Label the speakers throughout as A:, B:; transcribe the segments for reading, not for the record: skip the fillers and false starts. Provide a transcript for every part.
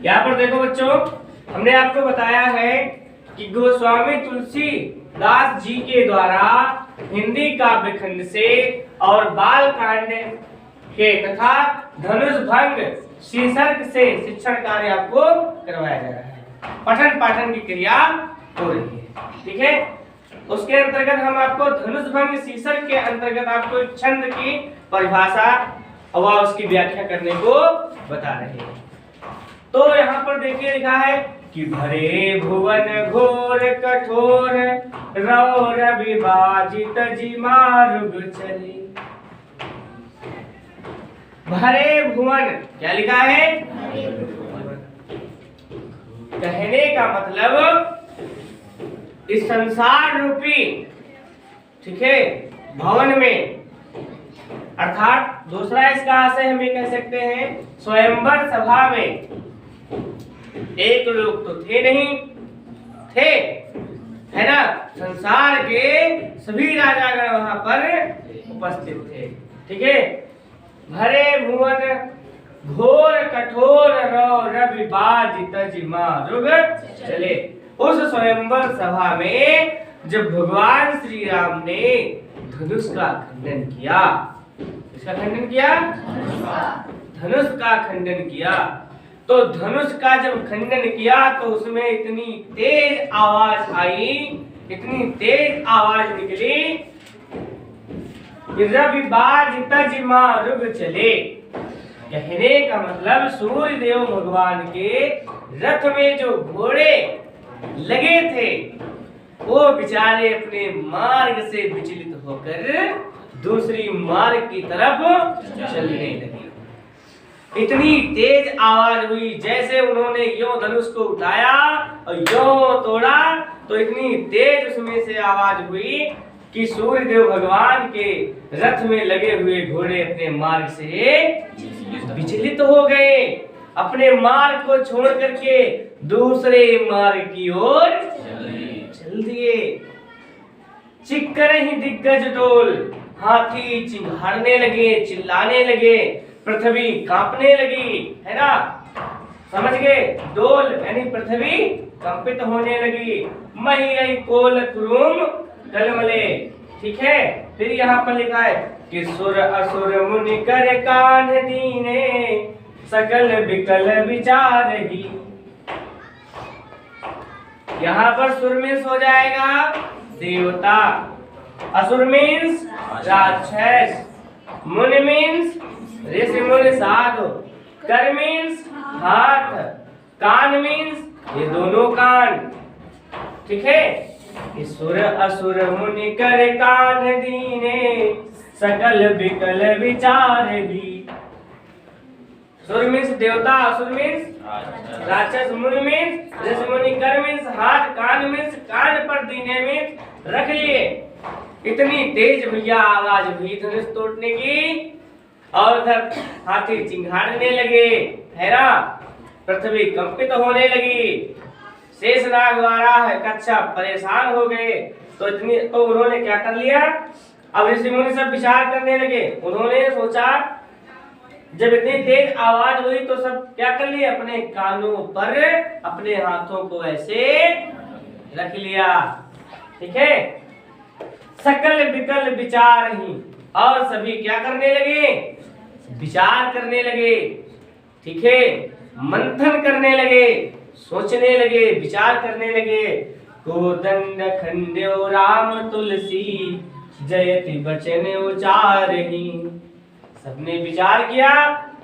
A: यहाँ पर देखो बच्चों, हमने आपको बताया है कि गोस्वामी तुलसीदास जी के द्वारा हिंदी काव्य खंड से और बाल कांड के तथा धनुष भंग शीर्षक से शिक्षण कार्य आपको करवाया जा रहा है। पठन पाठन की क्रिया हो रही है, ठीक है। उसके अंतर्गत हम आपको धनुष भंग शीर्षक के अंतर्गत आपको छंद की परिभाषा व उसकी व्याख्या करने को बता रहे हैं। तो यहाँ पर देखिए लिखा है कि भरे भुवन घोर कठोर रौर विभाजित जिमा रुग चले। भरे भुवन क्या लिखा है? कहने का मतलब इस संसार रूपी, ठीक है, भवन में, अर्थात दूसरा इसका आशय हम ये कह सकते हैं स्वयंवर सभा में एक लोग तो थे नहीं, थे, है ना, संसार के सभी राजागण वहां पर उपस्थित थे, ठीक है। भरे भुवन घोर कठोर रौर विभाजित जिमा रुग चले। उस स्वयंवर सभा में जब भगवान श्री राम ने धनुष का खंडन किया, इसका खंडन किया, धनुष का खंडन किया, तो धनुष का जब खंडन किया तो उसमें इतनी तेज आवाज आई, इतनी तेज आवाज निकली कि रविबाजित जिमा रुग चले। कहने का मतलब सूर्य देव भगवान के रथ में जो घोड़े लगे थे वो बेचारे अपने मार्ग से विचलित होकर दूसरी मार्ग की तरफ चलने लगे। इतनी तेज आवाज हुई, जैसे उन्होंने यो धनुष को उठाया और यो तोड़ा तो इतनी तेज उसमें से आवाज हुई कि सूर्य देव भगवान के रथ में लगे हुए घोड़े अपने मार्ग से विचलित हो गए, अपने मार्ग को छोड़ करके दूसरे मार्ग की ओर चल दिए। चिक्कर ही दिग्गज डोल, हाथी चिंघाड़ने लगे, चिल्लाने लगे, पृथ्वी कांपने लगी, है ना, समझ गए। डोल यानी पृथ्वी कंपित होने लगी। मही कोल कुरुम कलमले, ठीक है। फिर यहाँ पर लिखा है कि सुर असुर मुनि कर कान दीने सकल विकल विचार ही। यहाँ पर सुर मीन्स हो जाएगा देवता, असुर मीन्स राक्षस, मुनि मीन्स ऋषि मुनि साधु, कर मीन्स हाथ, कान मीन्स ये दोनों कान, ठीक है। सुर असुर मुनि कर कान दीने सकल विकल विचार भी। सुर मीन्स देवता, असुर मीन्स राक्षस, मुनि मीन्स ऋषि मुनि, कर मीन्स हाथ, कान मीन्स कान पर, दीने मीन्स रख लिए। इतनी तेज भैया आवाज हुई धनुष तोड़ने की और उधर हाथी चिंघाड़ने लगे, है ना, पृथ्वी कंपित होने लगी, शेषनाग द्वारा कच्छप परेशान हो गए। तो उन्होंने क्या कर लिया, अब ऋषि मुनि सब विचार करने लगे। उन्होंने सोचा जब इतनी तेज आवाज हुई तो सब क्या कर लिए, अपने कानों पर अपने हाथों को ऐसे रख लिया, ठीक है। सकल विकल विचार ही, और सभी क्या करने लगे, विचार करने लगे, ठीक है, मंथन करने लगे, सोचने लगे, विचार करने लगे। कोदंड खंड्यो राम तुलसी जयति बचन उचारहि। सबने विचार किया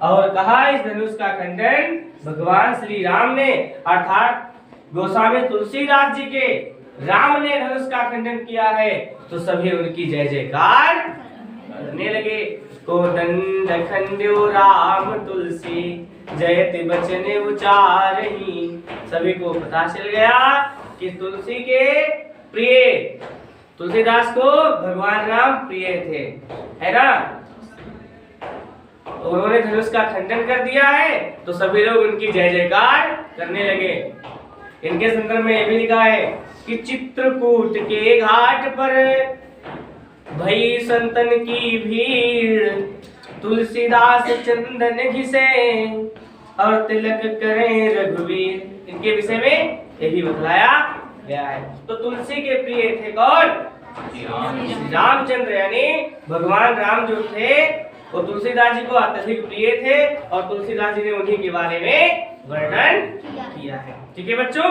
A: और कहा इस धनुष का खंडन भगवान श्री राम ने, अर्थात गोस्वामी तुलसीदास जी के राम ने धनुष का खंडन किया है, तो सभी उनकी जय जयकार करने लगे। कोदंड खंड्यो राम तुलसी जयति बचन उचारहि। सभी को पता चल गया कि तुलसी के प्रिय, तुलसीदास को भगवान राम प्रिय थे, है ना। उन्होंने धनुष का खंडन कर दिया है तो सभी लोग उनकी जय जयकार करने लगे। इनके संदर्भ में यह भी लिखा है कि चित्रकूट के घाट पर भई संतन की भीड़, तुलसीदास चंदन घिसे, और तिलक करें रघुवीर, इनके विषय में यही बतलाया गया है। तो तुलसी के प्रिय थे कौन? रामचंद्र, यानी भगवान राम जो थे वो तुलसीदास जी को अत्यधिक प्रिय थे और तुलसीदास जी ने उन्हीं के बारे में वर्णन किया है। ठीक है बच्चों।